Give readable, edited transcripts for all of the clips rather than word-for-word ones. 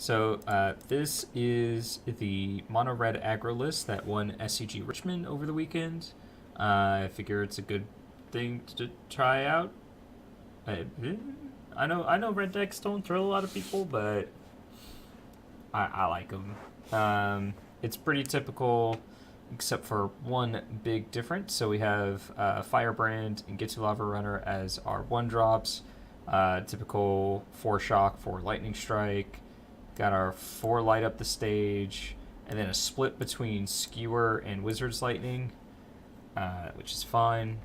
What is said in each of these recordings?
So this is the mono red aggro list that won SCG Richmond over the weekend. I figure it's a good thing to try out. I know red decks don't thrill a lot of people, but I like them. It's pretty typical, except for one big difference. So we have Firebrand and Get to Lava Runner as our one drops. Typical 4 shock, 4 lightning strike. Got our 4 light up the stage, and then a split between Skewer and Wizard's Lightning, which is fine.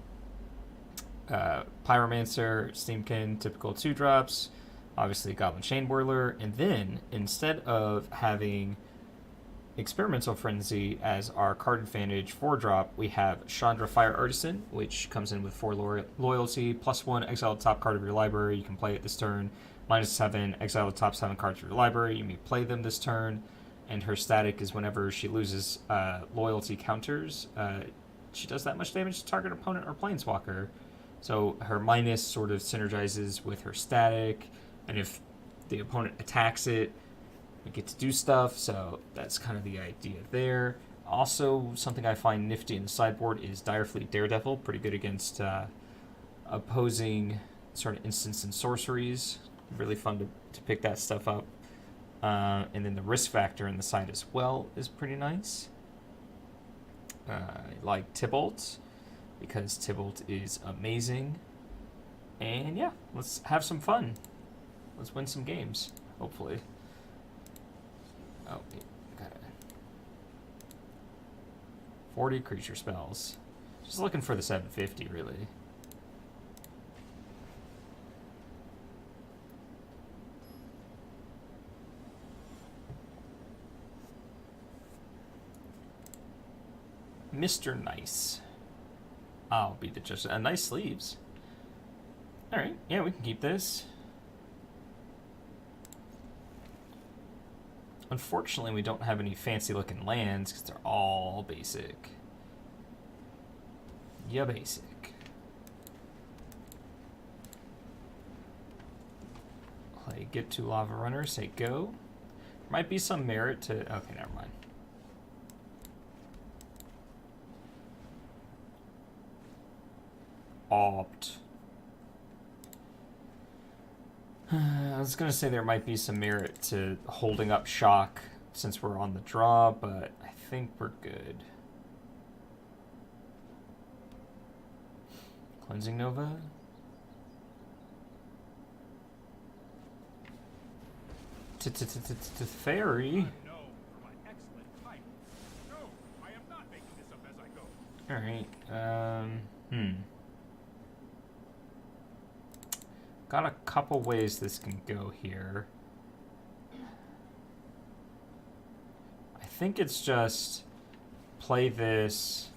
Pyromancer, Steamkin, typical 2 drops. Obviously, Goblin Chain Whirler, and then instead of having Experimental Frenzy as our card advantage 4 drop, we have Chandra Fire Artisan, which comes in with 4 loyalty, +1, exile the top card of your library. You can play it this turn. -7, exile the top 7 cards of your library. You may play them this turn. And her static is whenever she loses loyalty counters, she does that much damage to target opponent or planeswalker. So her minus sort of synergizes with her static, and if the opponent attacks it, we get to do stuff, so that's kind of the idea there. Also, something I find nifty in the sideboard is Direfleet Daredevil, pretty good against opposing sort of instants and sorceries. Really fun to pick that stuff up. And then the risk factor in the side as well is pretty nice. Like Tybalt, because Tybalt is amazing. And yeah, let's have some fun. Let's win some games, hopefully. Oh, got it. 40 creature spells. Just looking for the 750, really. Mr. Nice. I'll be the judge. Nice sleeves. Alright, yeah, we can keep this. Unfortunately, we don't have any fancy looking lands because they're all basic. Yeah, basic. Play Get to Lava Runner, say go. Might be some merit to... Okay, never mind. Opt. I was going to say there might be some merit to holding up shock since we're on the draw, but I think we're good. Cleansing Nova. Fairy. Alright, got a couple ways this can go here. I think it's just play this,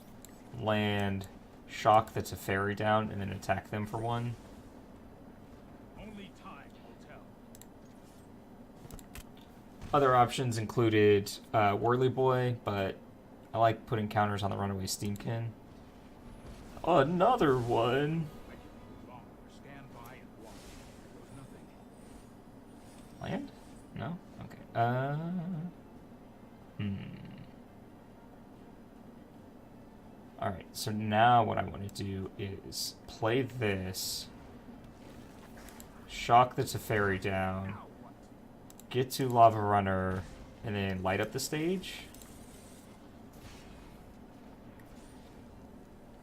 land, shock the Teferi down, and then attack them for 1. Only time will tell. Other options included Whirly Boy, but I like putting counters on the Runaway Steamkin. Another one! Land? No? Okay. Alright, so now what I want to do is play this, shock the Teferi down, get to Lava Runner, and then light up the stage.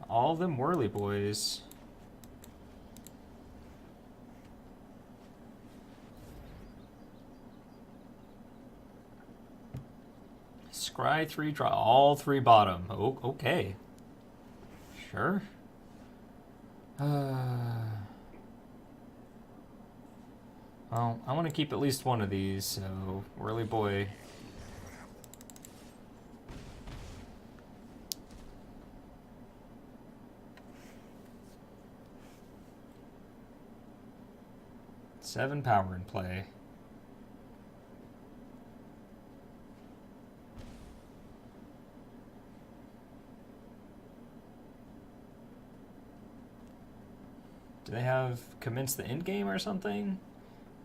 All of them Whirly Boys. Scry 3, draw all 3 bottom. Oh, okay. Sure. Well, I want to keep at least one of these, so Whirly Boy. Seven power in play. Do they have commence the end game or something?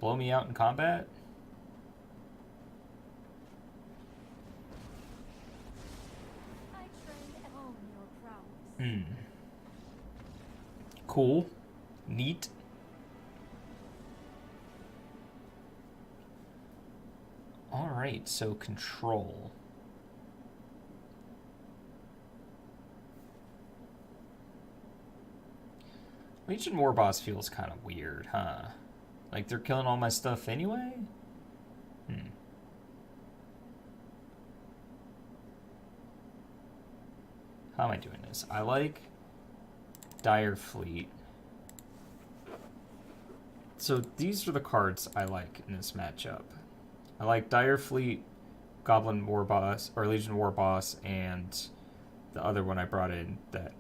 Blow me out in combat? Cool. Neat. Alright, so control. Legion War Boss feels kind of weird, huh? Like they're killing all my stuff anyway? How am I doing this? I like Dire Fleet. So these are the cards I like in this matchup. I like Dire Fleet, Goblin War Boss, or Legion War Boss, and the other one I brought in that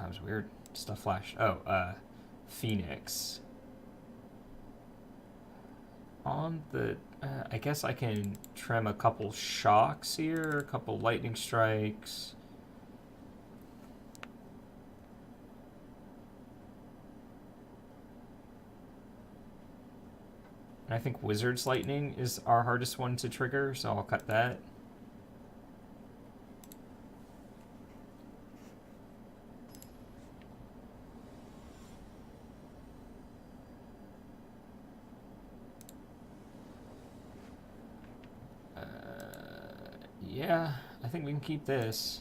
was weird. Stuff flashed. Oh, Phoenix. On the, I guess I can trim a couple shocks here, a couple lightning strikes. And I think Wizard's Lightning is our hardest one to trigger, so I'll cut that. Yeah, I think we can keep this.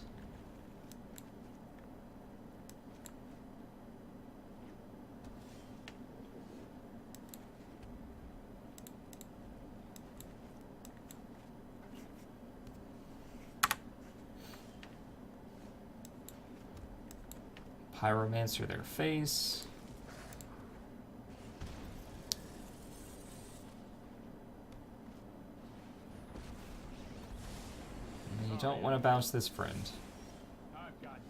Pyromancer their face. And you don't want to bounce this friend. I've got time.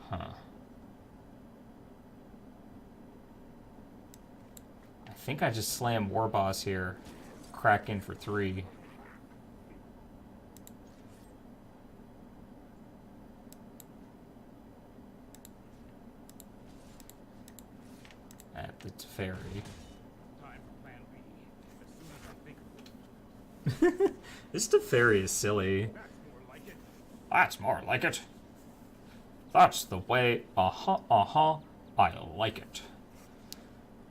Huh. I think I just slam War Boss here. Crack in for 3. At the Teferi. Time for plan B. As soon as I think of it. This Teferi is silly. That's more like it. That's more like it. That's the way. I like it.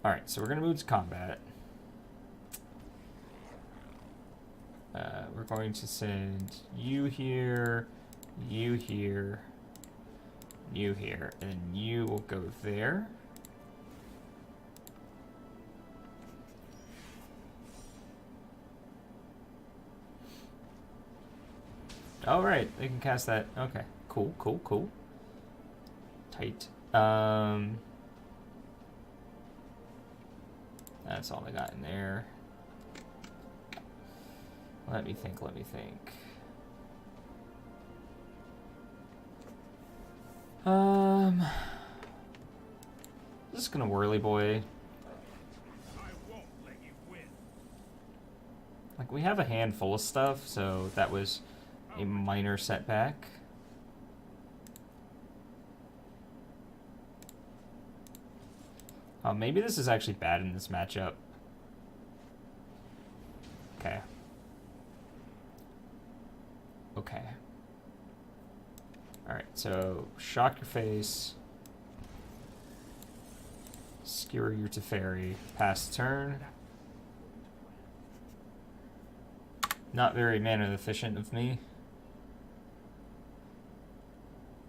Alright, so we're going to move to combat. We're going to send you here, you here, you here, and then you will go there. All right, they can cast that. Okay, cool, cool, cool. Tight. That's all I got in there. Let me think, let me think. Just gonna whirly boy. I won't let you win. Like, we have a handful of stuff, so that was a minor setback. Maybe this is actually bad in this matchup. Okay. Okay. Alright, so shock your face. Skewer your Teferi. Pass turn. Not very mana efficient of me.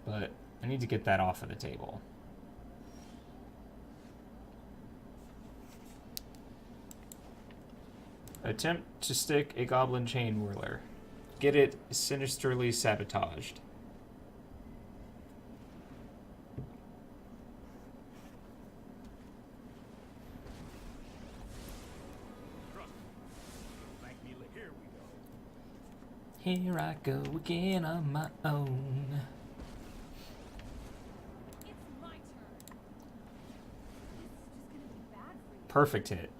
But I need to get that off of the table. Attempt to stick a Goblin Chain Whirler. Get it sinisterly sabotaged. Trust me. Thank me. Here we go. Here I go again on my own. It's my turn. This is just gonna be bad for you. Perfect hit.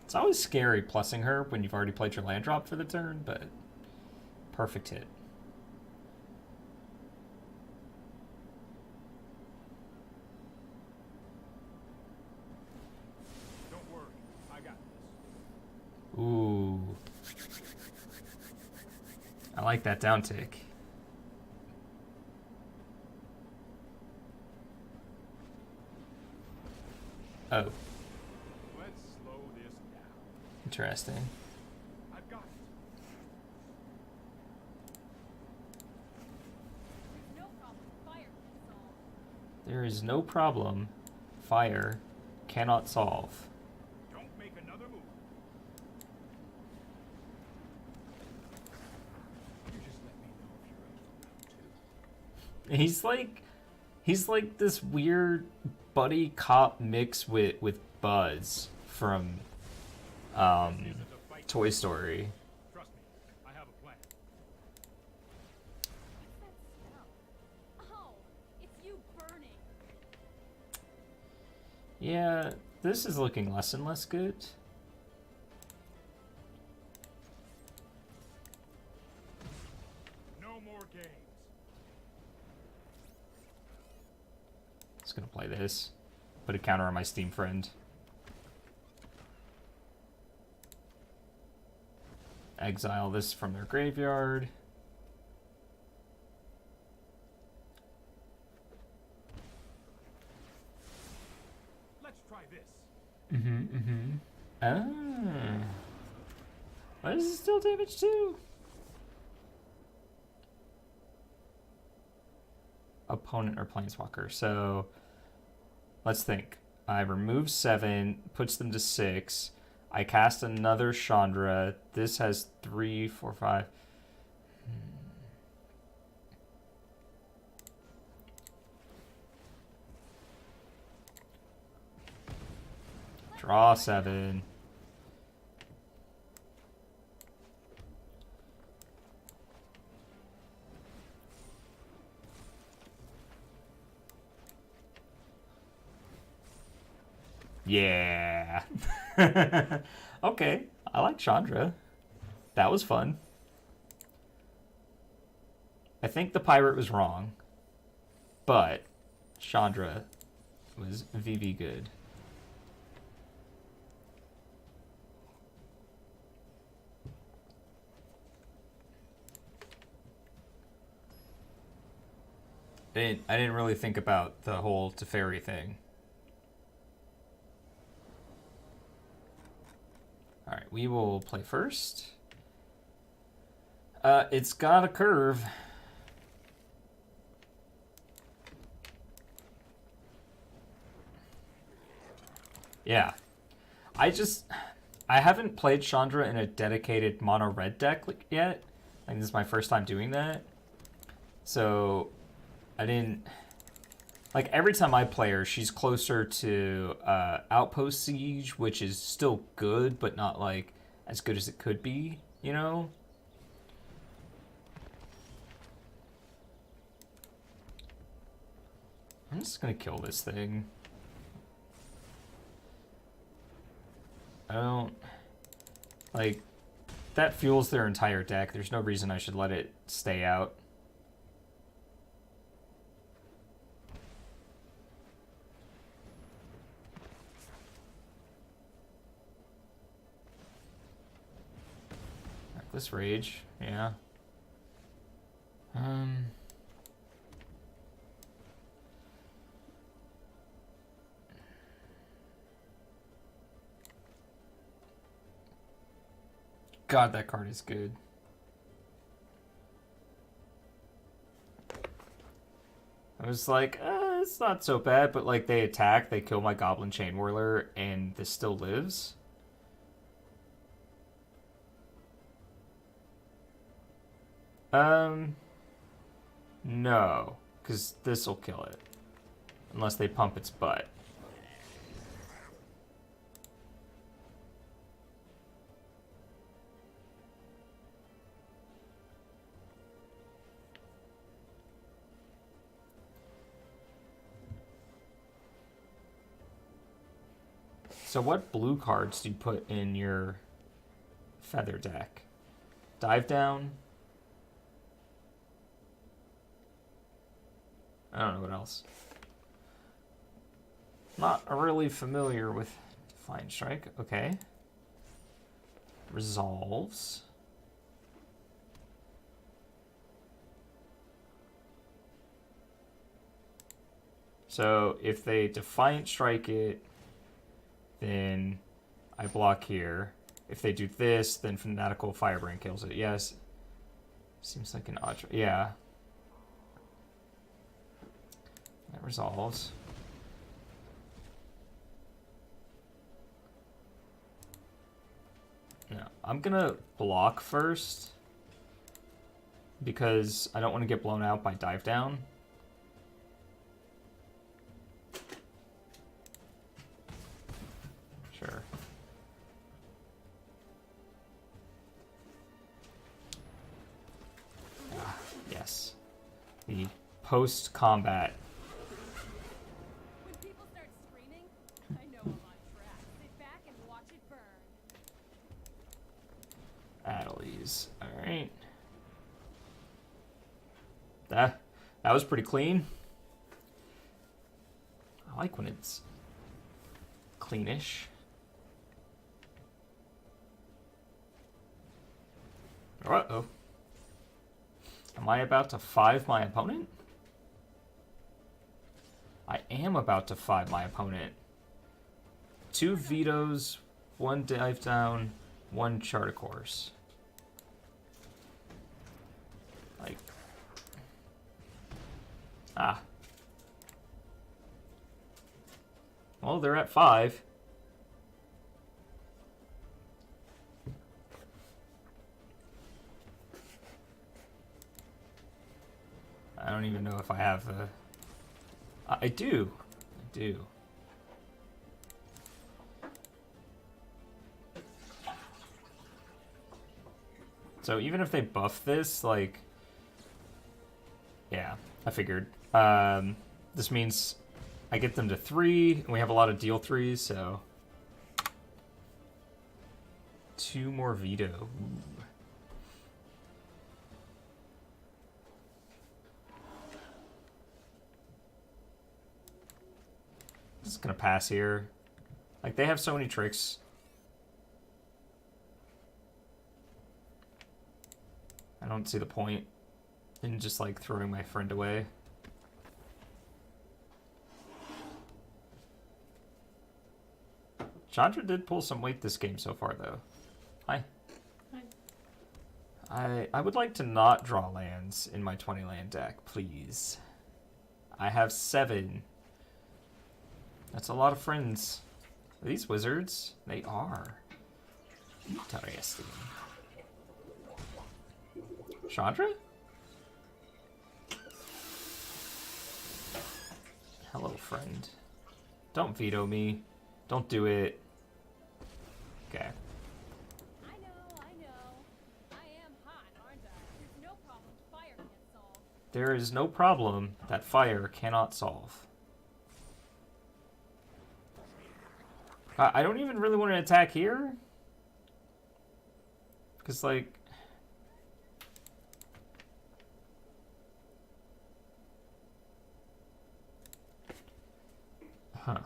It's always scary plussing her when you've already played your land drop for the turn, but perfect hit. Don't worry. I got this. Ooh. I like that down tick. Oh, Let's slow this down. interesting. I've got it. There's no problem fire can solve. There is no problem fire cannot solve. Don't make another move. You just let me know if you're up to He's like this weird buddy cop mix with Buzz from Isn't a fight. Toy Story. Trust me, I have a plan. What's that smell? Oh, it's you burning. Yeah, this is looking less and less good. No more games. Just gonna play this. Put a counter on my Steam friend. Exile this from their graveyard. Let's try this. Ah. Why does it still damage too? Opponent or planeswalker. So let's think. I remove 7, puts them to 6. I cast another Chandra. This has 3, 4, 5. Draw 7. Yeah. Okay, I like Chandra. That was fun. I think the pirate was wrong, but Chandra was VV good. I didn't really think about the whole Teferi thing. Alright, we will play first. It's got a curve. Yeah. I haven't played Chandra in a dedicated mono red deck yet. Like, this is my first time doing that. So, I didn't... Like, every time I play her, she's closer to Outpost Siege, which is still good, but not, like, as good as it could be, you know? I'm just gonna kill this thing. I don't... Like, that fuels their entire deck. There's no reason I should let it stay out. Reckless Rage, yeah. God, that card is good. I was like, it's not so bad, but like they attack, they kill my Goblin Chain Whirler, and this still lives. No, because this will kill it. Unless they pump its butt. So what blue cards do you put in your feather deck? Dive Down? I don't know what else. Not really familiar with Defiant Strike. Okay. Resolves. So if they Defiant Strike it, then I block here. If they do this, then Fanatical Firebrand kills it. Yes. Seems like an odd... Yeah. That resolves. No, I'm gonna block first because I don't want to get blown out by dive down. Sure. Ah, yes. The post-combat. When people start screaming, I know I'm on track. Sit back and watch it burn. Adelies. Alright. That was pretty clean. I like when it's cleanish. Uh-oh. Am I about to 5 my opponent? I am about to 5 my opponent. 2 vetoes, 1 dive down, 1 chart a course. Like... Ah. Well, they're at 5. I don't even know if I have the... I do. I do. So even if they buff this, like... Yeah, I figured. This means I get them to 3, and we have a lot of deal 3s, so... 2 more veto. Ooh. Just gonna pass here. Like, they have so many tricks. I don't see the point in just, like, throwing my friend away. Chandra did pull some weight this game so far, though. Hi. Hi. I would like to not draw lands in my 20 land deck, please. I have 7. That's a lot of friends. Are these wizards? They are. Interesting. Chandra? Hello, friend. Don't veto me. Don't do it. Okay. I know. I am hot, aren't I? There's no problem fire can't solve. There is no problem that fire cannot solve. I don't even really want to attack here. Because, like... Huh.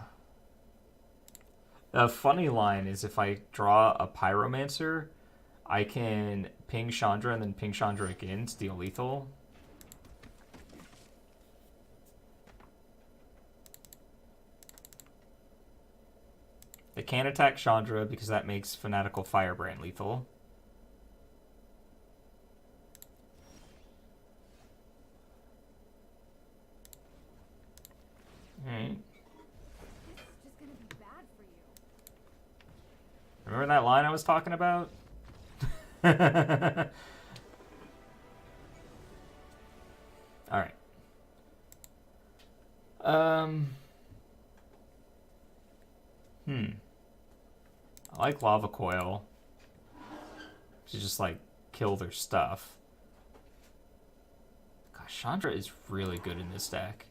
A funny line is if I draw a Pyromancer, I can ping Chandra and then ping Chandra again to deal lethal. They can't attack Chandra because that makes Fanatical Firebrand lethal. Alright. This is just gonna be bad for you. Remember that line I was talking about? Alright. I like Lava Coil. To just, like, kill their stuff. Gosh, Chandra is really good in this deck.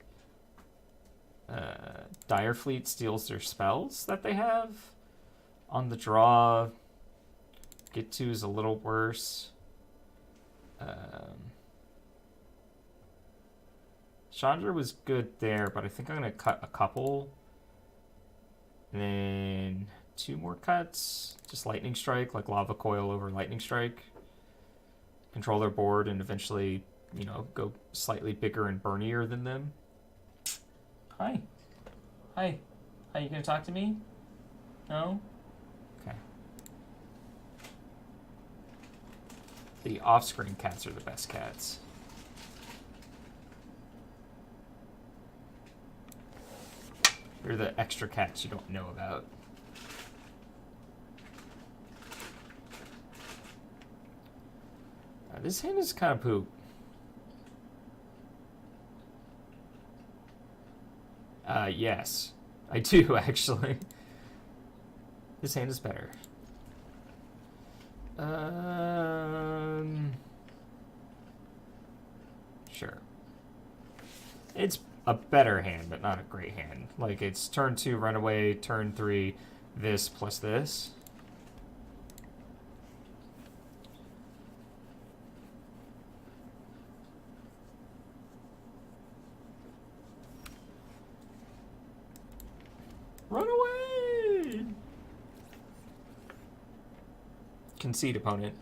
Dire Fleet steals their spells that they have. On the draw, Get To is a little worse. Chandra was good there, but I think I'm going to cut a couple. And then 2 more cuts. Just Lightning Strike, like Lava Coil over Lightning Strike. Control their board and eventually, you know, go slightly bigger and burnier than them. Hi. Hi. Hi, you gonna talk to me? No? Okay. The off-screen cats are the best cats. They're the extra cats you don't know about. This hand is kind of poop. Yes. I do, actually. This hand is better. Sure. It's a better hand, but not a great hand. Like, it's turn 2, runaway, turn 3, this plus this. Run away! Concede, opponent.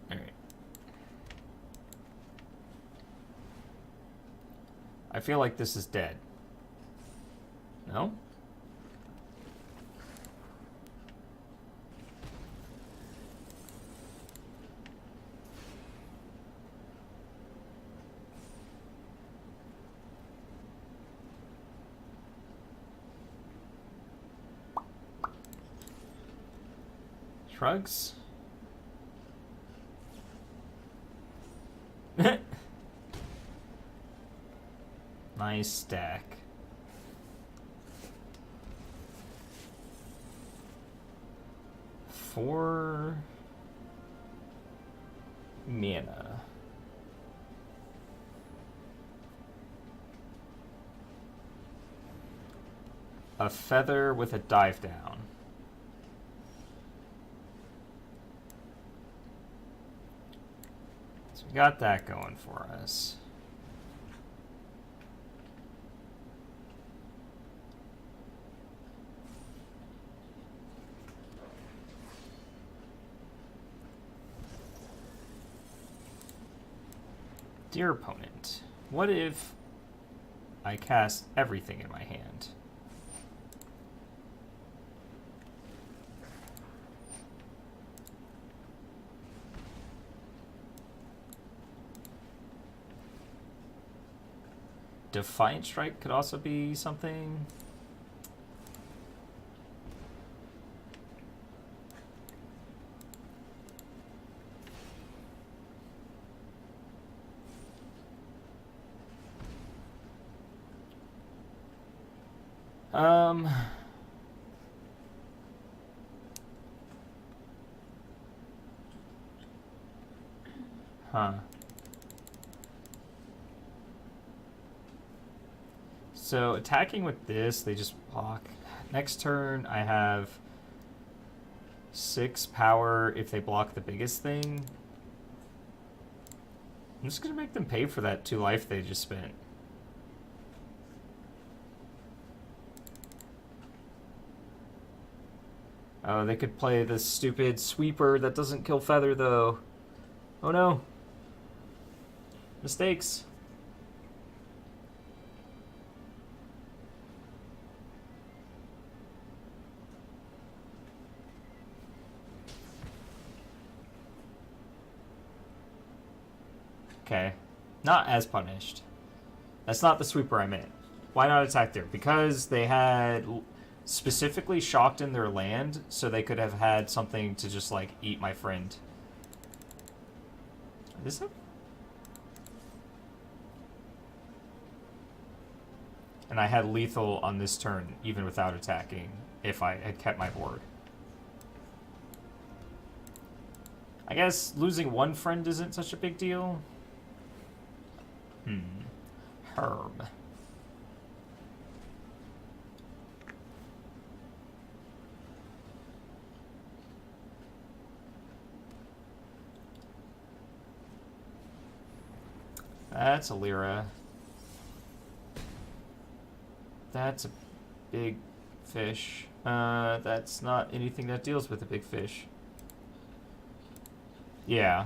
Alright. I feel like this is dead. No? Shrugs? Nice stack. Four mana. A feather with a dive down. So we got that going for us. Dear opponent, what if I cast everything in my hand? Defiant Strike could also be something. Huh. So attacking with this, they just block. Next turn, I have 6 power if they block the biggest thing. I'm just gonna make them pay for that 2 life they just spent. Oh, they could play this stupid sweeper that doesn't kill Feather, though. Oh no. Mistakes. Okay. Not as punished. That's not the sweeper I meant. Why not attack there? Because they had specifically shocked in their land, so they could have had something to just, like, eat my friend. Is it? And I had lethal on this turn, even without attacking, if I had kept my board. I guess losing one friend isn't such a big deal. Herb. That's a Lyra. That's a big fish. That's not anything that deals with a big fish. Yeah.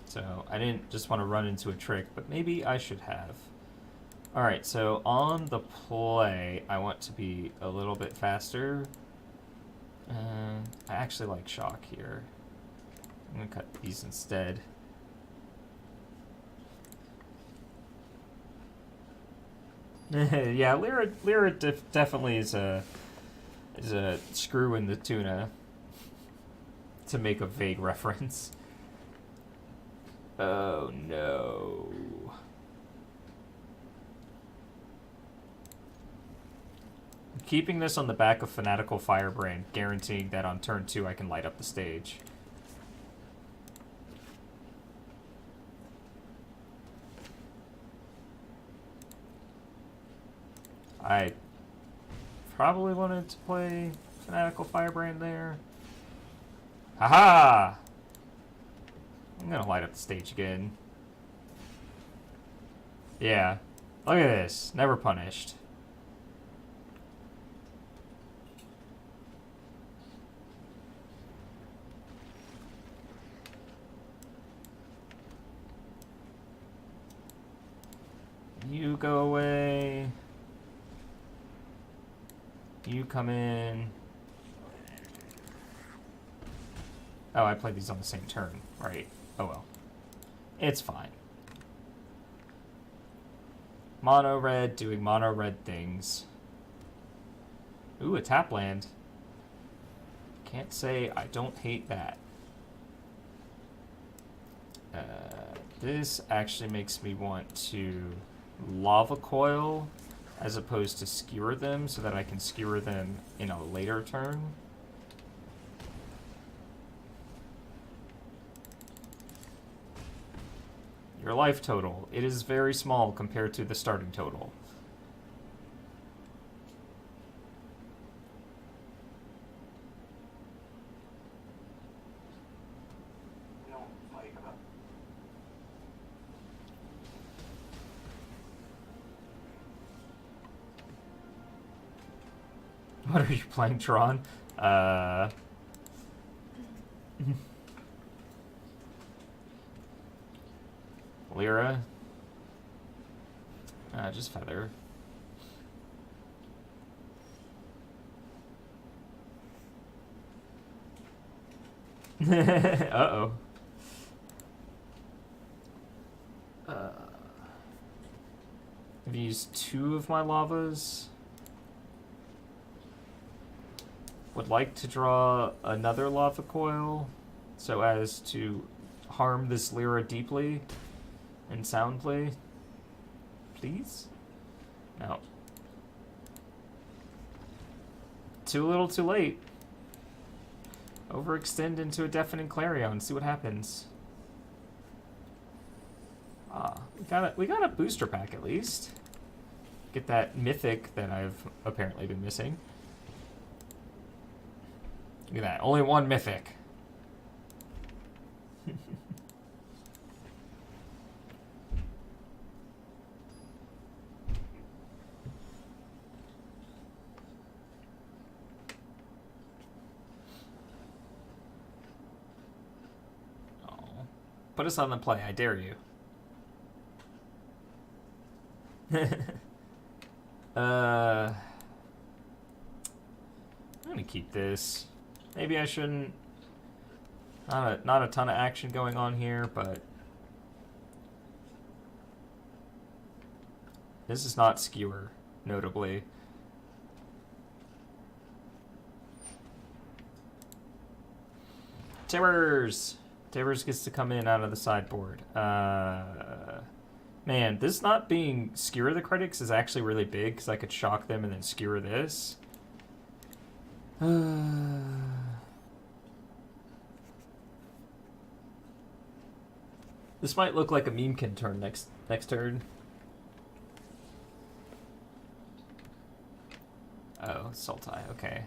So I didn't just want to run into a trick, but maybe I should have. Alright, so on the play, I want to be a little bit faster. I actually like shock here. I'm going to cut these instead. Yeah, Lyra definitely is a screw in the tuna, to make a vague reference. Oh no. Keeping this on the back of Fanatical Firebrand, guaranteeing that on turn 2 I can light up the stage. I probably wanted to play Fanatical Firebrand there. Haha! I'm gonna light up the stage again. Yeah. Look at this. Never punished. You go away. You come in. Oh, I played these on the same turn. Right. Oh well. It's fine. Mono red doing mono red things. Ooh, a tap land. Can't say I don't hate that. This actually makes me want to lava coil as opposed to skewer them so that I can skewer them in a later turn. Your life total. It is very small compared to the starting total. What are you playing, Tron? Lyra? Just Feather. Uh-oh. I've used 2 of my lavas. Would like to draw another lava coil so as to harm this Lyra deeply and soundly. Please? No. Too little, too late. Overextend into a Deafening Clarion. See what happens. Ah, we got a booster pack at least. Get that mythic that I've apparently been missing. Look at that. Only 1 mythic. Oh. Put us on the play. I dare you. I'm gonna keep this. Maybe I shouldn't. Not a ton of action going on here, but this is not skewer, notably. Tibbers! Tibbers gets to come in out of the sideboard. Man, this not being skewer the critics is actually really big because I could shock them and then skewer this. This might look like a memekin turn next turn. Oh, Sultai, okay.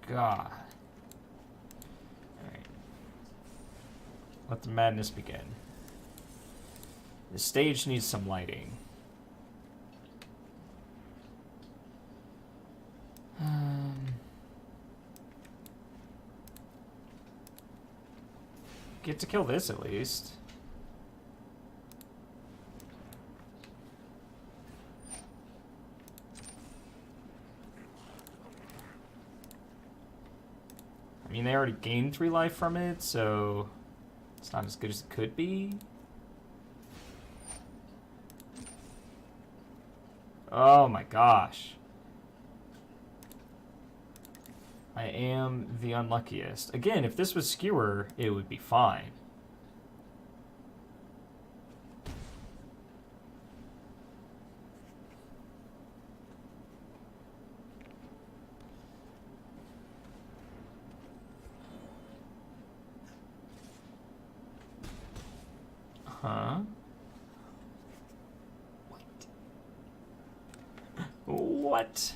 God. Alright. Let the madness begin. The stage needs some lighting. Get to kill this at least. I mean, they already gained 3 life from it, so it's not as good as it could be. Oh my gosh. I am the unluckiest. Again, if this was Skewer, it would be fine. Huh? What?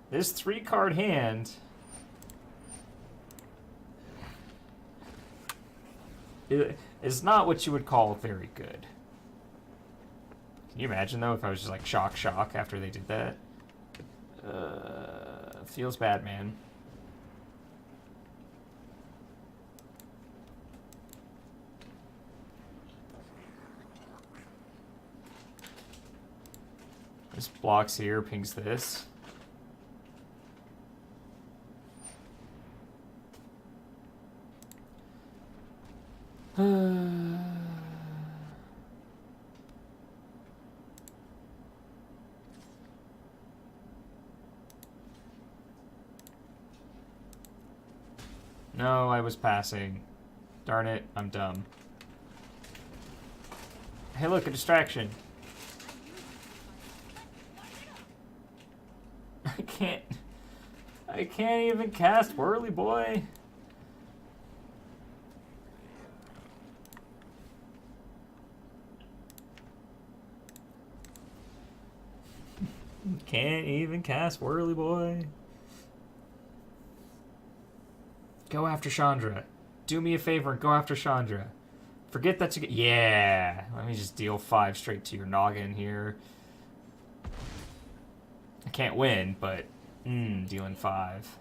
This 3-card hand is not what you would call very good. Can you imagine though if I was just like shock after they did that? Feels bad, man. This blocks here, pings this. No, I was passing. Darn it, I'm dumb. Hey look, a distraction. I can't even cast Whirly Boy. Can't even cast Whirly Boy. Go after Chandra. Do me a favor and go after Chandra. Forget that you get... Yeah! Let me just deal 5 straight to your noggin here. I can't win, but... dealing 5.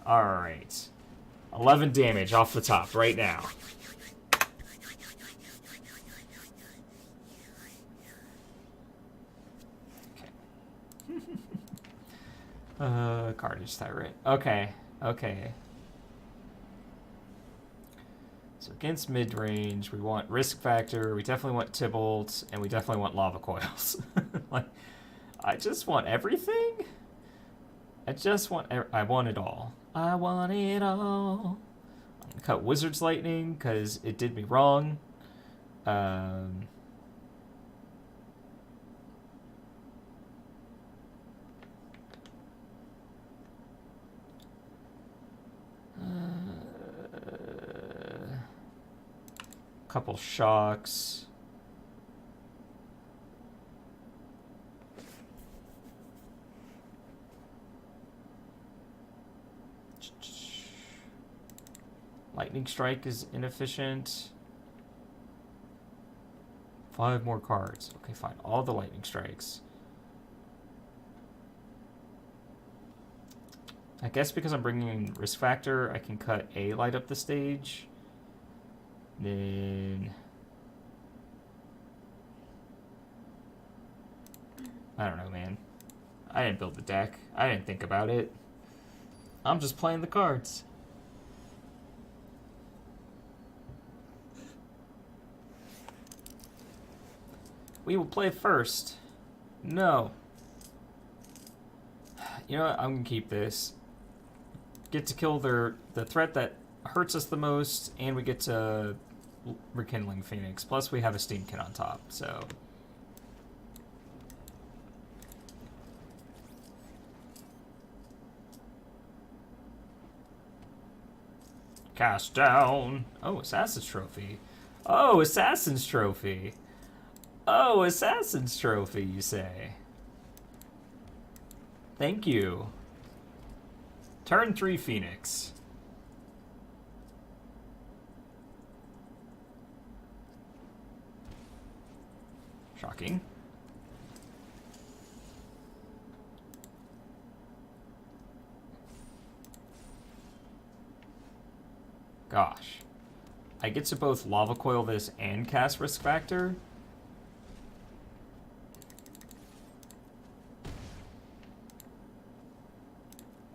Alright. 11 damage off the top right now. Carnage Tyrant. Okay. So against mid-range, we want Risk Factor, we definitely want Tybalt, and we definitely want Lava Coils. Like, I just want everything? I want it all. I want it all. I'm gonna cut Wizard's Lightning, because it did me wrong. Couple shocks. Lightning Strike is inefficient. 5 more cards. Okay, fine. All the Lightning Strikes. I guess because I'm bringing in Risk Factor, I can cut a light up the stage. Then... I don't know, man. I didn't build the deck. I didn't think about it. I'm just playing the cards. We will play first. No. You know what? I'm gonna keep this. Get to kill the threat that hurts us the most, and we get to Rekindling Phoenix. Plus, we have a Steamkin on top, so... Cast down. Oh, Assassin's Trophy. Oh, Assassin's Trophy. Oh, Assassin's Trophy, you say? Thank you. Turn 3 Phoenix. Shocking. Gosh. I get to both Lava Coil this and cast Risk Factor?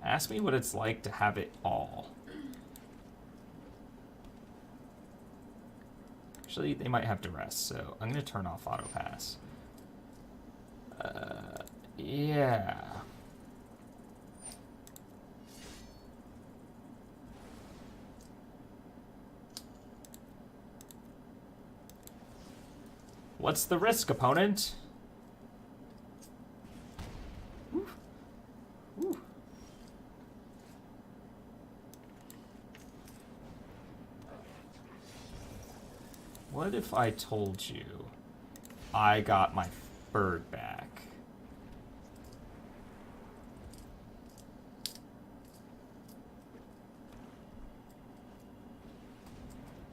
Ask me what it's like to have it all. Actually, they might have to rest, so I'm going to turn off Auto Pass. Yeah. What's the risk, opponent? Ooh. Ooh. What if I told you I got my bird back?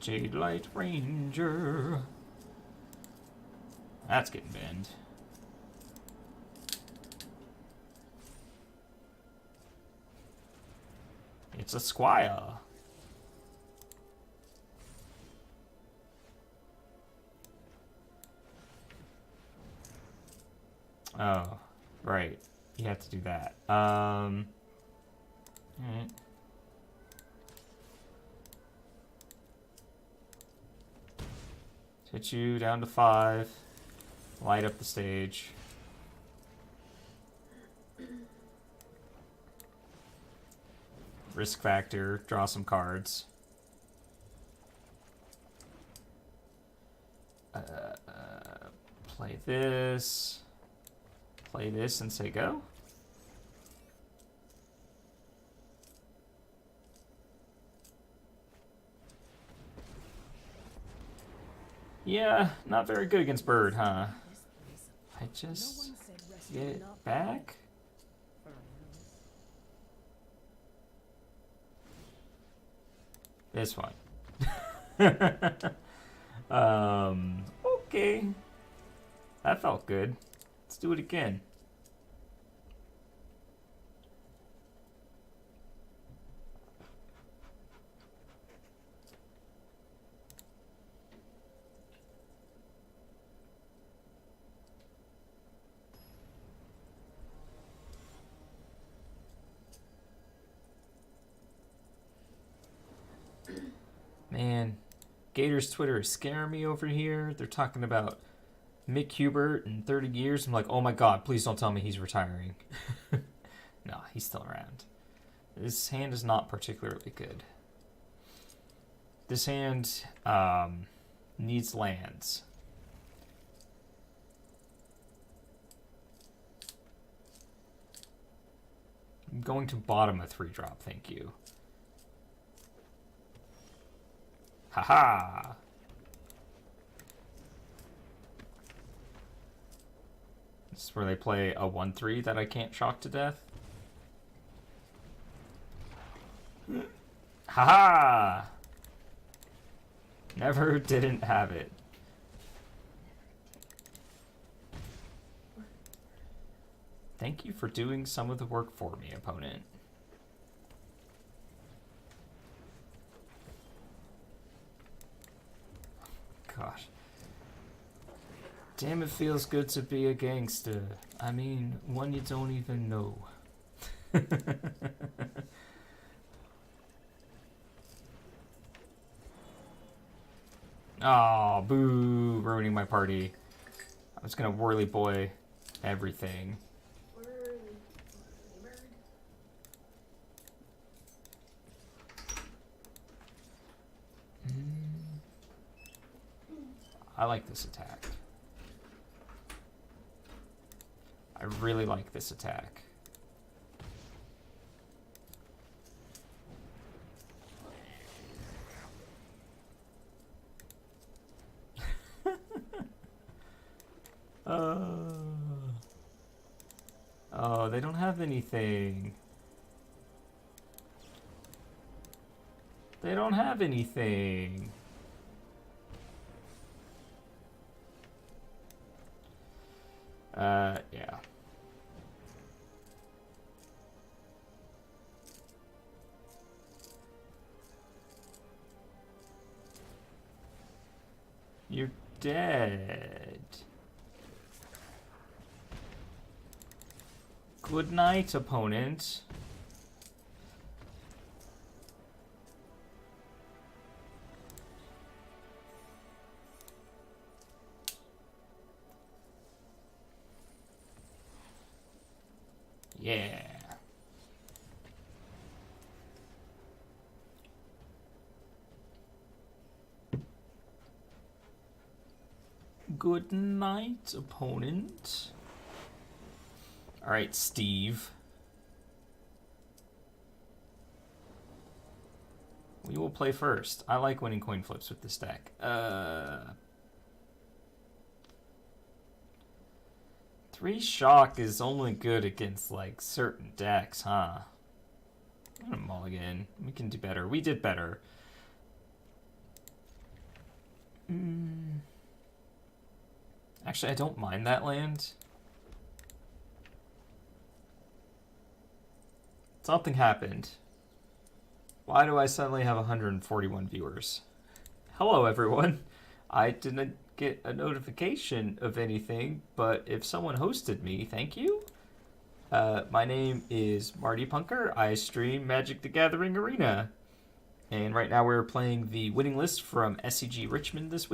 Jade Light Ranger. That's getting banned. It's a squire. Oh, right. You have to do that. Alright. Hit you down to 5. Light up the stage. Risk factor. Draw some cards. Play this. Play this and say go. Yeah, not very good against Bird, huh? I just get it back? This one. Okay. That felt good. Let's do it again. Man, Gators Twitter is scaring me over here. They're talking about Mick Hubert in 30 years. I'm like, oh my god, please don't tell me he's retiring. No, he's still around. This hand is not particularly good. This hand needs lands. I'm going to bottom a 3-drop, thank you. Haha! This is where they play a 1-3 that I can't shock to death. Haha! Never didn't have it. Thank you for doing some of the work for me, opponent. Gosh. Damn, it feels good to be a gangster. I mean, one you don't even know. Oh, boo, ruining my party. I was gonna whirly boy everything. I like this attack. I really like this attack. they don't have anything. They don't have anything. Yeah. You're dead. Good night, opponent. Yeah. Good night, opponent. Alright, Steve. We will play first. I like winning coin flips with this deck. 3 shock is only good against, like, certain decks, huh? I'm gonna mulligan. We can do better. We did better. Actually, I don't mind that land. Something happened. Why do I suddenly have 141 viewers? Hello, everyone. I didn't get a notification of anything, but if someone hosted me, thank you. My name is Marty Punker. I stream Magic the Gathering Arena. And right now we're playing the winning list from SCG Richmond this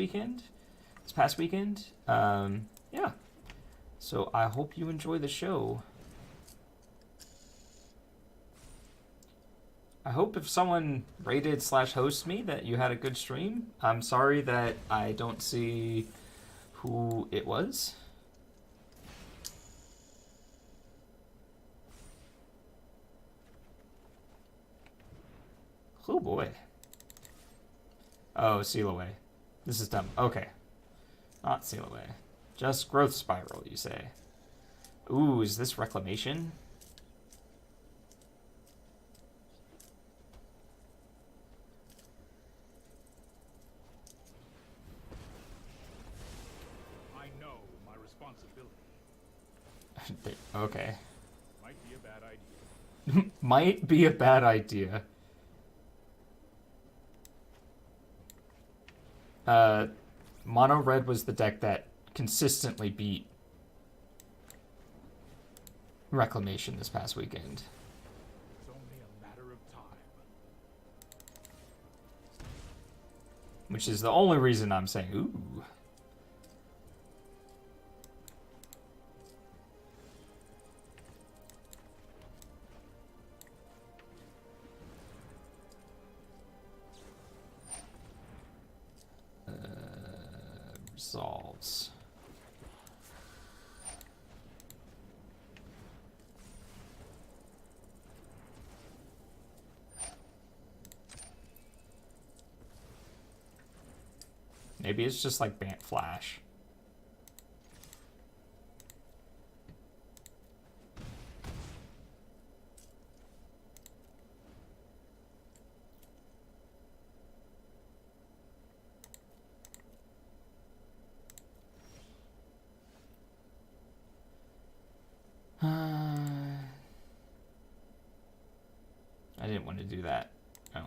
past weekend. Yeah. So I hope you enjoy the show. I hope if someone rated/hosts me that you had a good stream. I'm sorry that I don't see who it was. Oh boy. Oh, seal away. This is dumb. Okay. Not seal away. Just growth spiral, you say. Ooh, is this reclamation? I know my responsibility. Okay. Might be a bad idea. Might be a bad idea. Mono red was the deck that consistently beat reclamation this past weekend. It's only a matter of time. Which is the only reason I'm saying, ooh. Resolves. Maybe it's just like Bant Flash. I didn't want to do that. Oh.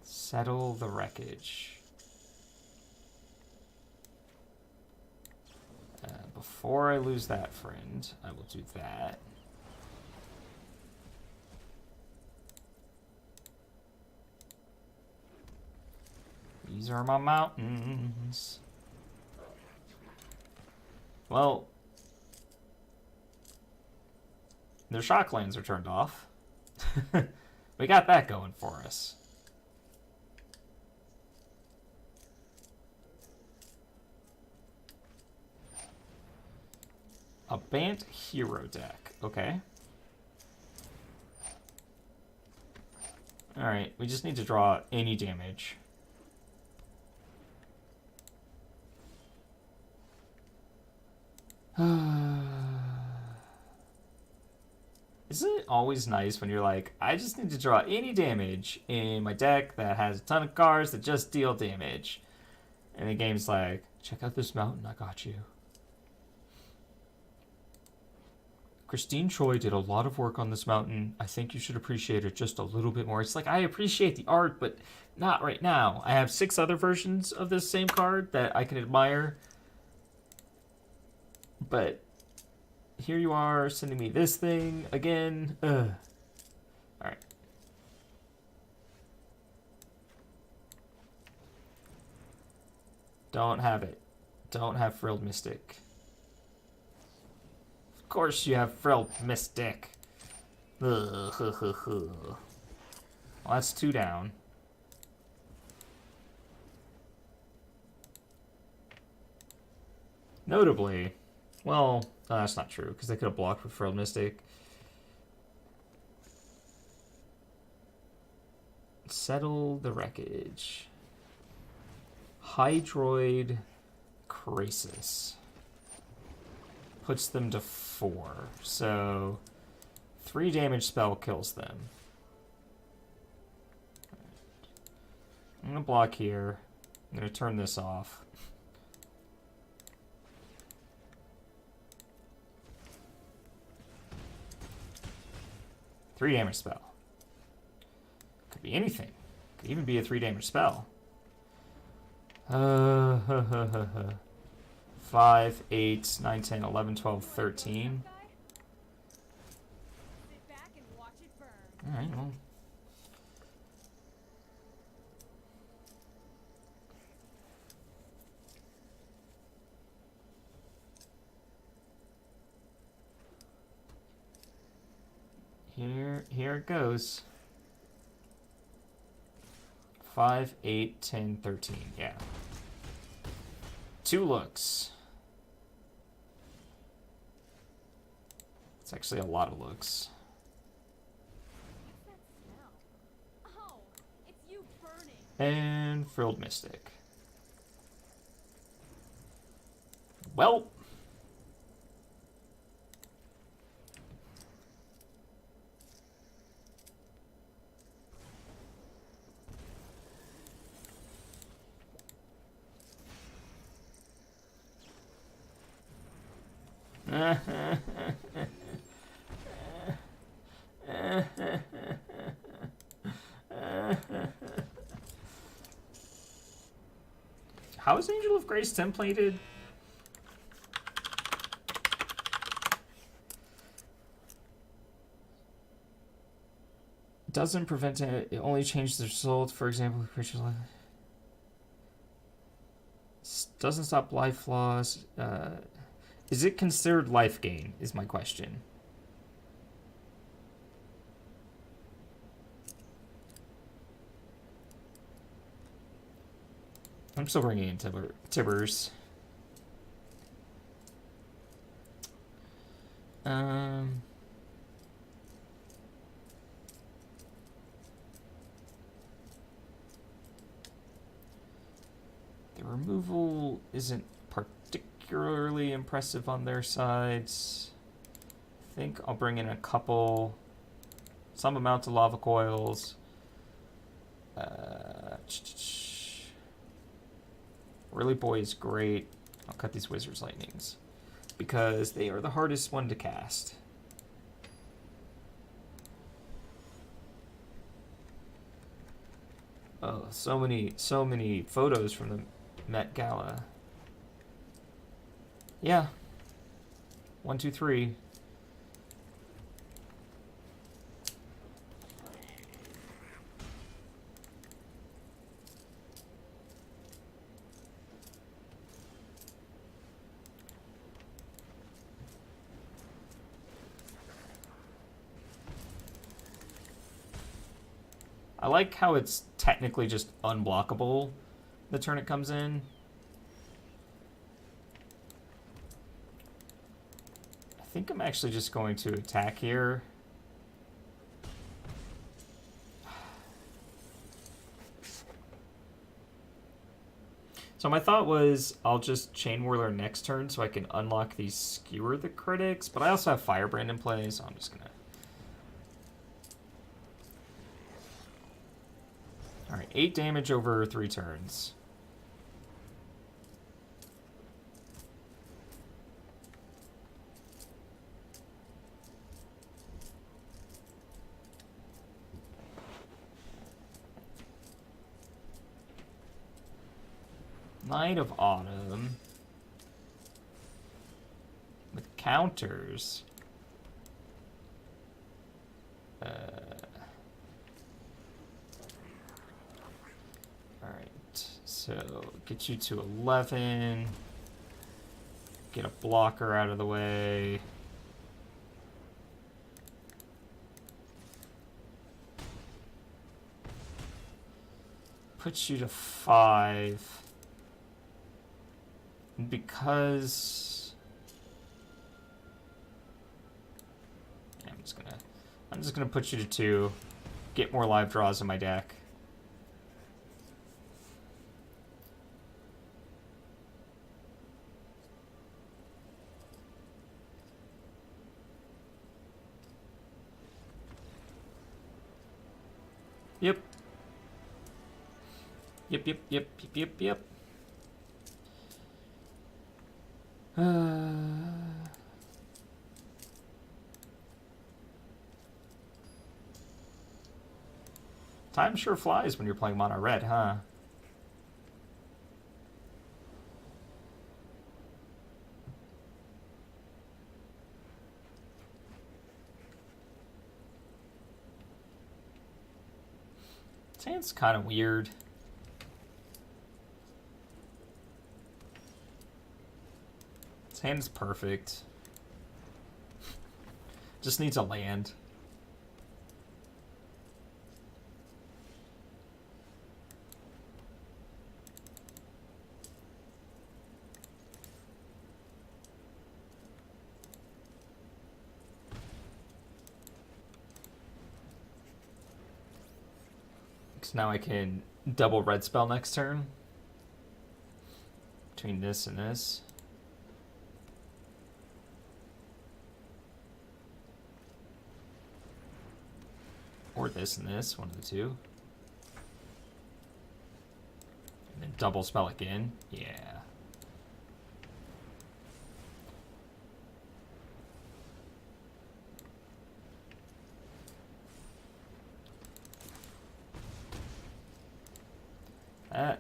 Settle the wreckage. Before I lose that friend, I will do that. These are my mountains. Well, their shock lands are turned off. We got that going for us. A Bant hero deck. Okay. Alright, we just need to draw any damage. Isn't it always nice when you're like, I just need to draw any damage in my deck that has a ton of cards that just deal damage? And the game's like, check out this mountain, I got you. Christine Choi did a lot of work on this mountain. I think you should appreciate it just a little bit more. It's like, I appreciate the art, but not right now. I have 6 other versions of this same card that I can admire. But here you are sending me this thing again. Ugh. Alright. Don't have it. Don't have Frilled Mystic. Of course you have Frilled Mystic. Ugh. Well, that's 2 down. Notably, well, that's not true, because they could have blocked with Frilled Mystic. Settle the wreckage. Hydroid Crisis. Puts them to 4. So 3 damage spell kills them. I'm going to block here. I'm going to turn this off. Three damage spell. Could be anything. Could even be a 3 damage spell. 5, 8, 9, 10, 11, 12, 13. Sit back and watch it burn. Alright, well. Here it goes. 5, 8, 10, 13. Yeah. 2 looks. It's actually a lot of looks. What's that smell? Oh, it's you burning. And Frilled Mystic. Well. How is Angel of Grace templated? Doesn't prevent it. It only changes the result. For example, creatures life doesn't stop life loss. Is it considered life gain? Is my question. I'm still bringing in Tibbers. The removal isn't particularly impressive on their sides. I think I'll bring in some amount of lava coils. Really Boy is great. I'll cut these Wizard's Lightnings because they are the hardest one to cast. Oh, so many photos from the Met Gala. Yeah. 1, 2, 3. I like how it's technically just unblockable the turn it comes in. I think I'm actually just going to attack here. So my thought was I'll just Chain Whirler next turn so I can unlock these Skewer the Critics, but I also have Firebrand in play, so I'm just gonna... Alright, 8 damage over 3 turns. Knight of Autumn. With counters. Alright, so get you to 11. Get a blocker out of the way. Put you to 5. Because yeah, I'm just gonna put you to 2, get more live draws in my deck. Yep. Yep. Time sure flies when you're playing mono red, huh? This hand's kind of weird. This hand is perfect. Just needs a land. So now I can double red spell next turn. Between this and this. Or this and this, one of the two. And then double spell again. Yeah.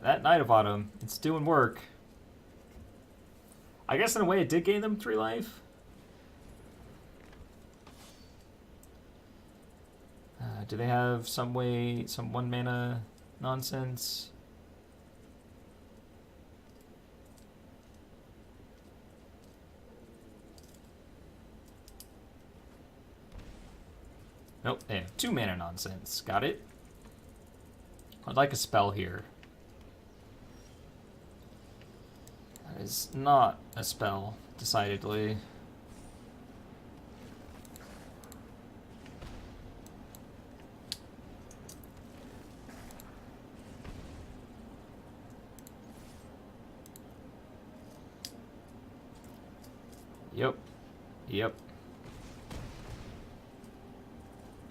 That Knight of Autumn, it's doing work. I guess in a way it did gain them 3 life. Do they have some 1 mana nonsense? Nope, they have 2 mana nonsense. Got it. I'd like a spell here. That is not a spell, decidedly. Yep.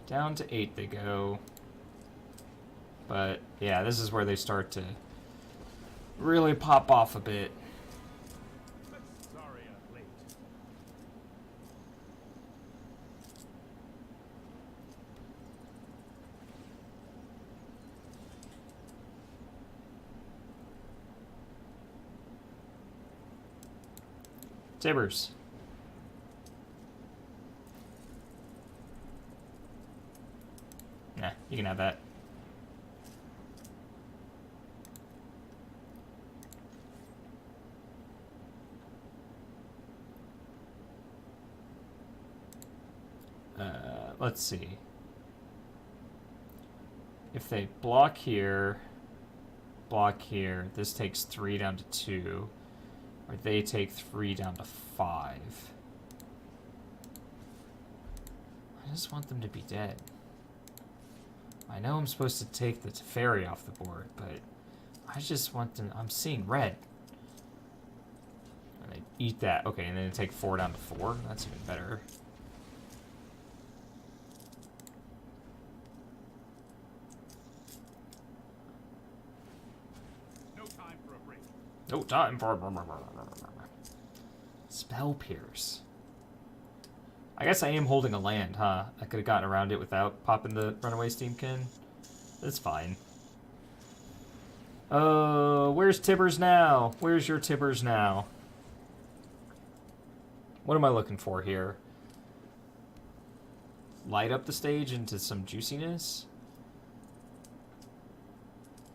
Down to 8 they go. But, yeah, this is where they start to really pop off a bit. Sorry I'm late. Sabers. Nah, you can have that. Let's see. If they block here, this takes 3 down to 2. Or they take 3 down to 5. I just want them to be dead. I know I'm supposed to take the Teferi off the board, but I just want to... I'm seeing red. And they eat that. Okay, and then they take 4 down to 4. That's even better. No time for a break. No time for... Spell Pierce. I guess I am holding a land, huh? I could have gotten around it without popping the Runaway Steamkin. That's fine. Where's Tibbers now? Where's your Tibbers now? What am I looking for here? Light up the stage into some juiciness?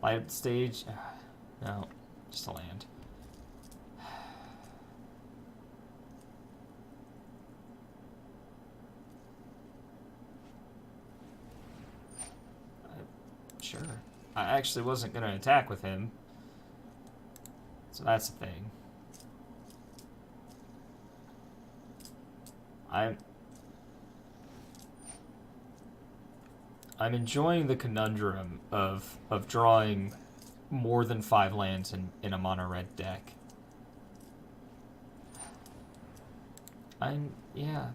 Light up the stage? No, just a land. Sure. I actually wasn't going to attack with him. So that's the thing. I'm enjoying the conundrum of drawing more than 5 lands in a mono red deck. Yeah.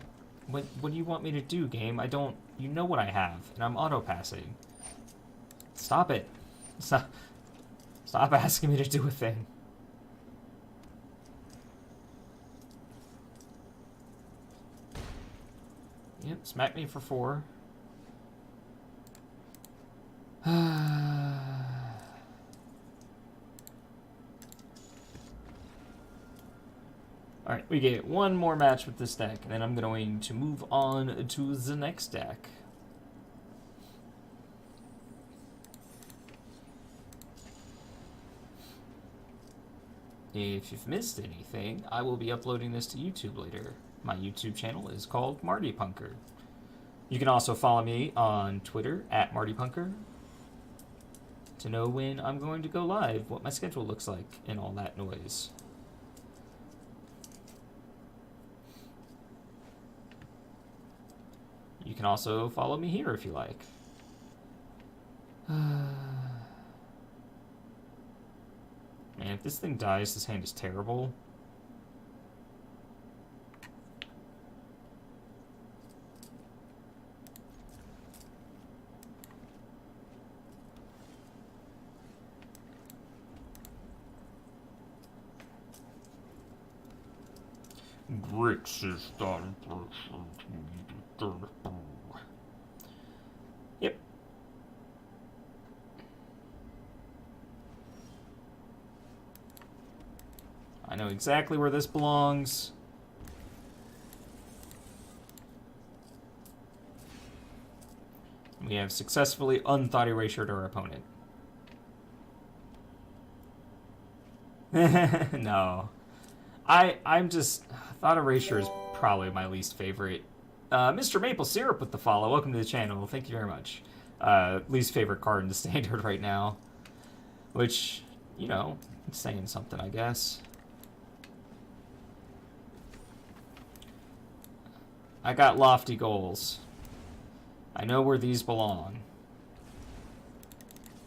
What do you want me to do, game? I don't... You know what I have, and I'm auto-passing. Stop it. Stop asking me to do a thing. Yep, smack me for 4. Alright, we get one more match with this deck, and then I'm going to move on to the next deck. If you've missed anything, I will be uploading this to YouTube later. My YouTube channel is called Marty Punker. You can also follow me on Twitter at Marty Punker to know when I'm going to go live, what my schedule looks like, and all that noise. You can also follow me here if you like. Man, if this thing dies, this hand is terrible. Grix is done. Yep. I know exactly where this belongs. We have successfully unthought erasured our opponent. No. I'm just... Thought erasure is probably my least favorite. Mr. Maple Syrup with the follow. Welcome to the channel. Thank you very much. Least favorite card in the standard right now. Which, you know, it's saying something, I guess. I got lofty goals. I know where these belong.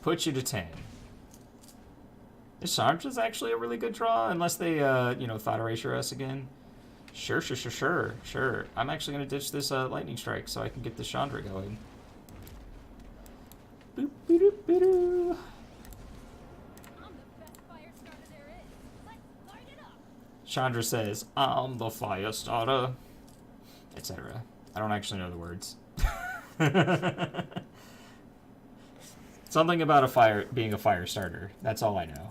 Put you to 10. This Chandra's actually a really good draw, unless they, you know, thought erasure us again. Sure. I'm actually going to ditch this lightning strike so I can get the Chandra going. Boop, boop, boop, boop. I'm the best fire starter there is. Let's light it up. Chandra says, I'm the fire starter, etc. I don't actually know the words. Something about being a fire starter. That's all I know.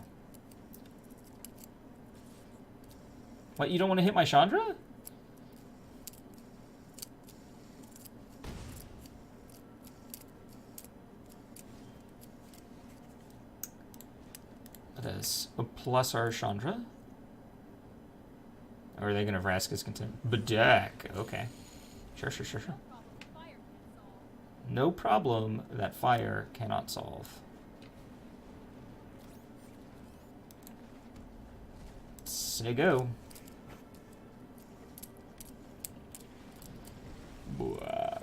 What, you don't want to hit my Chandra? Let us plus our Chandra. Or are they going to Vraska's Contempt? Bedeck. Okay. Sure. No problem that fire cannot solve. Say go.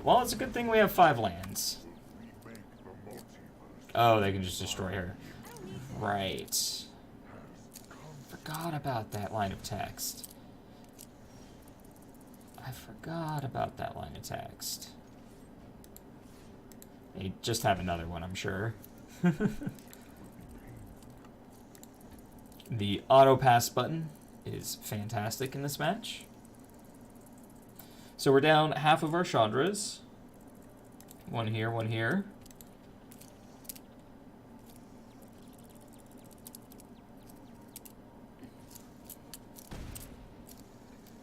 Well, it's a good thing we have 5 lands. Oh, they can just destroy her. Right. Forgot about that line of text. I forgot about that line of text. They just have another one, I'm sure. The auto pass button is fantastic in this match. So we're down half of our Chandras. One here, one here.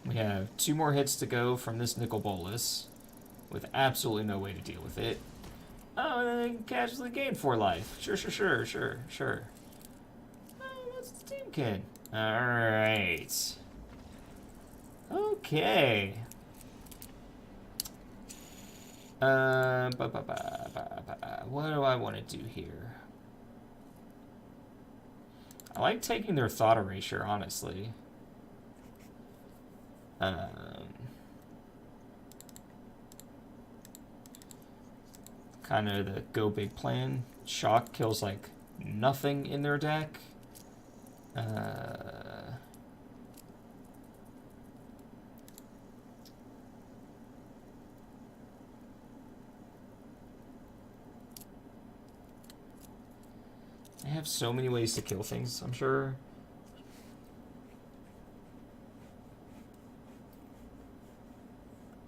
We have 2 more hits to go from this Nicol Bolas, with absolutely no way to deal with it. Oh, and then they can casually gain 4 life. Sure. Oh, that's the teamkin. Alright. Okay. What do I want to do here? I like taking their thought erasure, honestly. Kind of the go big plan. Shock kills like nothing in their deck. They have so many ways to kill things, I'm sure.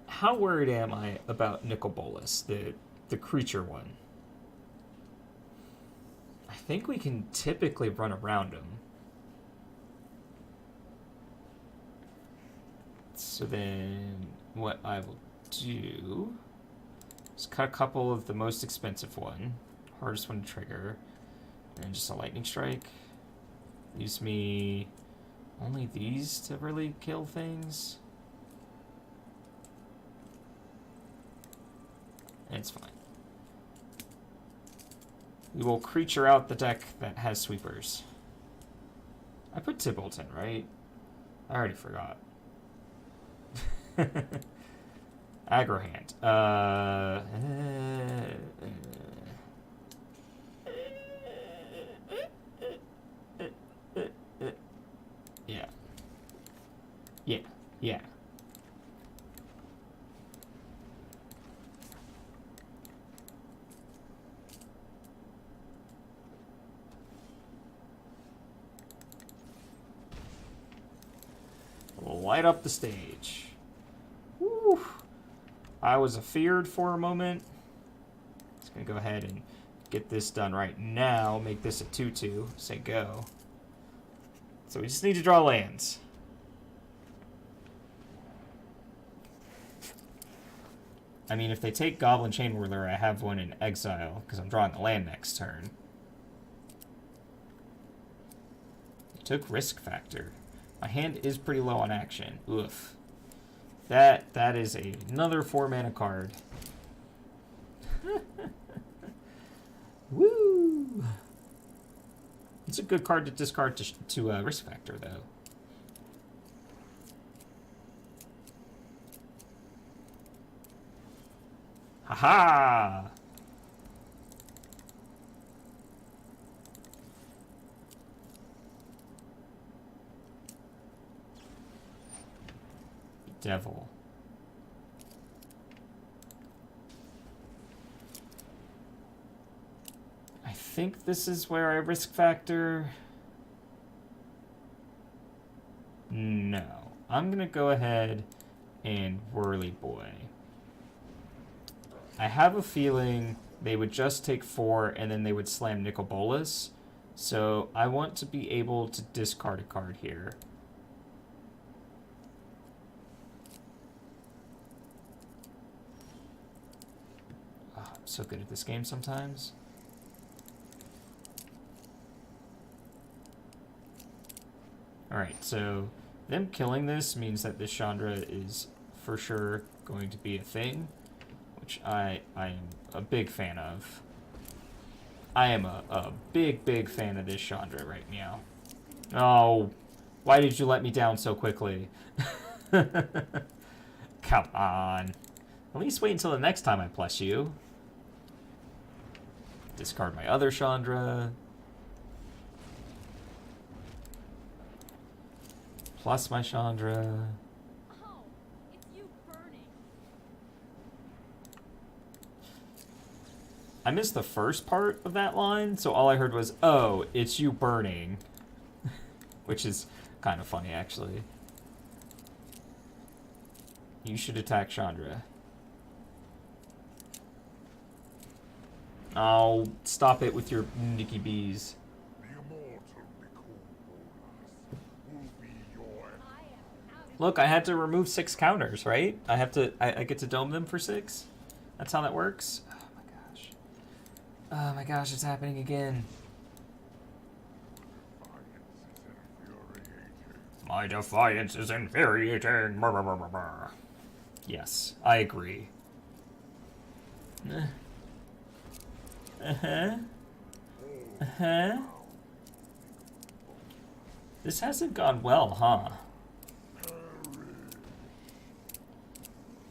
How worried am I about Nicol Bolas, the creature one? I think we can typically run around him. So then what I will do is cut a couple of the most expensive one, hardest one to trigger, and just a lightning strike. Leaves me only these to really kill things. It's fine. We will creature out the deck that has sweepers. I put Tybalt in, right? I already forgot. Aggro hand. Yeah. Light up the stage. Woo. I was afeared for a moment. Just gonna go ahead and get this done right now. Make this a 2/2. Say go. So we just need to draw lands. I mean, if they take Goblin Chain Whirler, I have one in exile because I'm drawing a land next turn. It took Risk Factor. My hand is pretty low on action. Oof. That is another 4-mana card. Woo! It's a good card to discard to Risk Factor, though. Haha! Devil. I think this is where I Risk Factor. No. I'm gonna go ahead and Whirly Boy. I have a feeling they would just take 4 and then they would slam Nicol Bolas. So I want to be able to discard a card here. Oh, I'm so good at this game sometimes. Alright, so them killing this means that this Chandra is for sure going to be a thing. Which I am a big fan of. I am a big fan of this Chandra right now. Oh, why did you let me down so quickly? Come on. At least wait until the next time I plus you. Discard my other Chandra. Plus my Chandra. Oh, it's you burning. I missed the first part of that line, so all I heard was, "Oh, it's you burning," which is kind of funny, actually. You should attack Chandra. Oh, stop it with your Nicky Bees. The immortal Nicole Bolas will be your I am out of Look, I had to remove 6 counters, right? I get to dome them for 6? That's how that works? Oh my gosh. Oh my gosh, it's happening again. defiance is infuriating. My defiance is infuriating. Brr, brr, brr, brr, brr. Yes, I agree. Uh-huh. Uh-huh. This hasn't gone well, huh?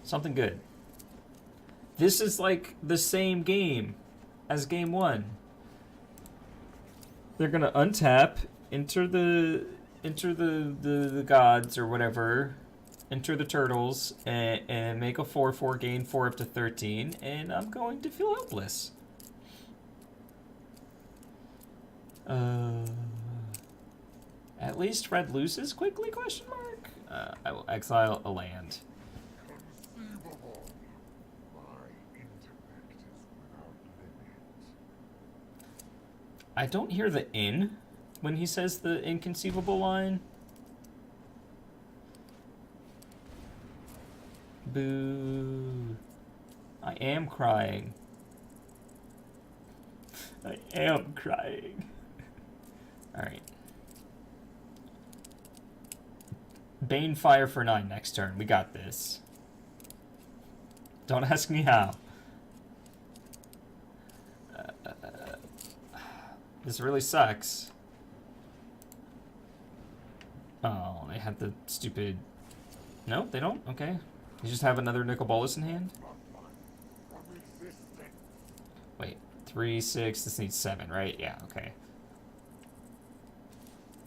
Something good. This is like the same game as game 1. They're gonna untap, enter the gods or whatever, enter the turtles, and make a 4/4, gain 4 up to 13, and I'm going to feel helpless. At least red loses quickly? Question mark. I will exile a land. Conceivable. My intellect is without limit. I don't hear the in when he says the inconceivable line. Boo. I am crying. I am crying. Alright. Bane fire for 9 next turn. We got this. Don't ask me how. This really sucks. Oh, they had the stupid... No, they don't? Okay. You just have another Nicol Bolas in hand? From existence. Wait, 3, 6, this needs 7, right? Yeah, okay.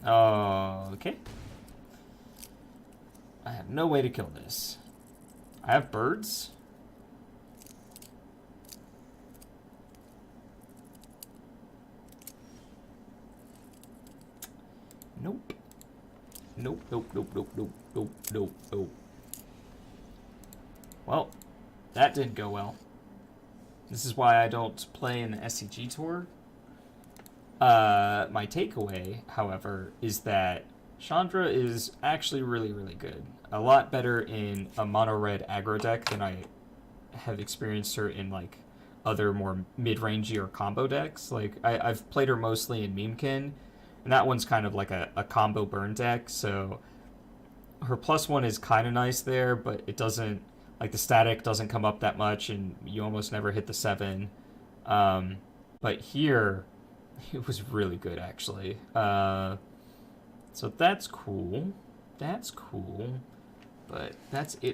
Okay. I have no way to kill this. I have birds? Nope. Nope, nope, nope, nope, nope, nope, nope, nope. Well, that didn't go well. This is why I don't play in the SCG tour. My takeaway, however, is that Chandra is actually really, really good. A lot better in a mono-red aggro deck than I have experienced her in, like, other more mid-rangey or combo decks. Like, I've played her mostly in Memekin, and that one's kind of like a combo burn deck, so her +1 is kind of nice there, but it doesn't, like, the static doesn't come up that much, and you almost never hit the 7. But here, it was really good, actually. So that's cool. That's cool. But that's it